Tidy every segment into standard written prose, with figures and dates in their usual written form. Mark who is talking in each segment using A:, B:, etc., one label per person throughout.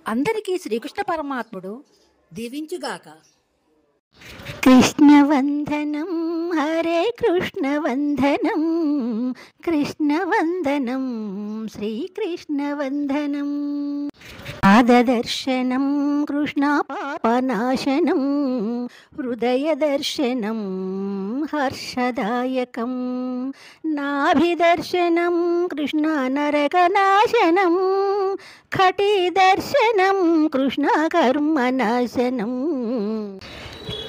A: అందరికీ శ్రీకృష్ణ పరమాత్ముడు దీవించుగాక.
B: కృష్ణవందనం హరే కృష్ణవందనం కృష్ణవందనం శ్రీకృష్ణవందనం పాదదర్శనం కృష్ణ పాపనాశనం హృదయదర్శనం హర్షదాయకం నాభిదర్శనం కృష్ణ నరకనాశనం కటిదర్శనం కృష్ణ కర్మనాశనం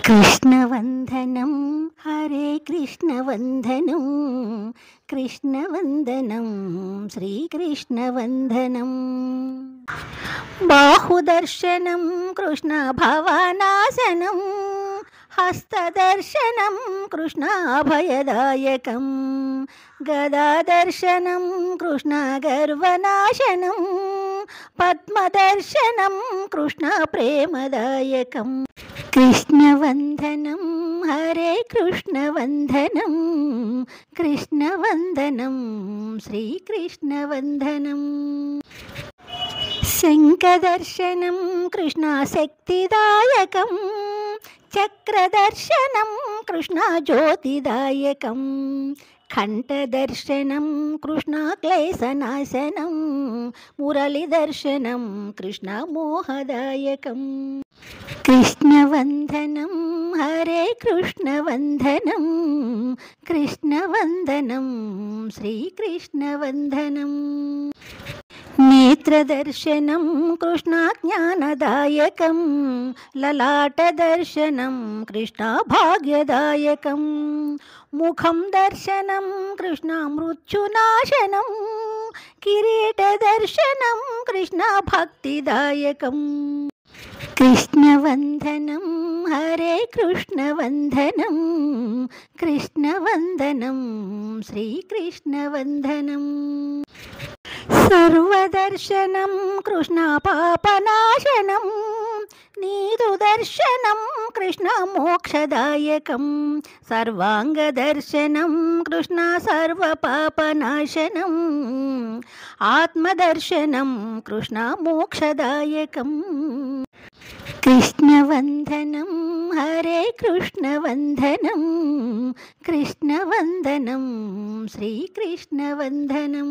B: కృష్ణవందనం హరే కృష్ణవందనం కృష్ణవందనం శ్రీకృష్ణవందనం బాహుదర్శనం కృష్ణ భవనాశనం హస్తదర్శనం కృష్ణ అభయదాయకం గదాదర్శనం కృష్ణ గర్వనాశనం పద్మదర్శనం కృష్ణ ప్రేమదాయకం కృష్ణవందనం హరే కృష్ణవందనం కృష్ణవందనం శ్రీకృష్ణవందనం శంఖదర్శనం కృష్ణ శక్తిదాయకం చక్రదర్శనం కృష్ణ జ్యోతిదాయకం కంఠదర్శనం కృష్ణ క్లేశనాశనం మురళిదర్శనం కృష్ణ మోహదాయకం కృష్ణవందనం హరే కృష్ణవందనం కృష్ణవందనం శ్రీకృష్ణవందనం నేత్రదర్శనం కృష్ణ జ్ఞానదాయకం లలాటదర్శనం కృష్ణ భాగ్యదాయకం ముఖం దర్శనం కృష్ణ మృత్యునాశనం కిరీటదర్శనం కృష్ణ భక్తిదాయకం కృష్ణవందనం హరే కృష్ణవందనం కృష్ణవందనం శ్రీకృష్ణవందనం సర్వదర్శనం కృష్ణ పాపనాశనం నీదుదర్శనం కృష్ణ మోక్షదాయకం సర్వాంగదర్శనం కృష్ణ సర్వపాపనాశనం ఆత్మదర్శనం కృష్ణ మోక్షదాయకం కృష్ణవందనం హరే కృష్ణవందనం కృష్ణవందనం శ్రీకృష్ణవందనం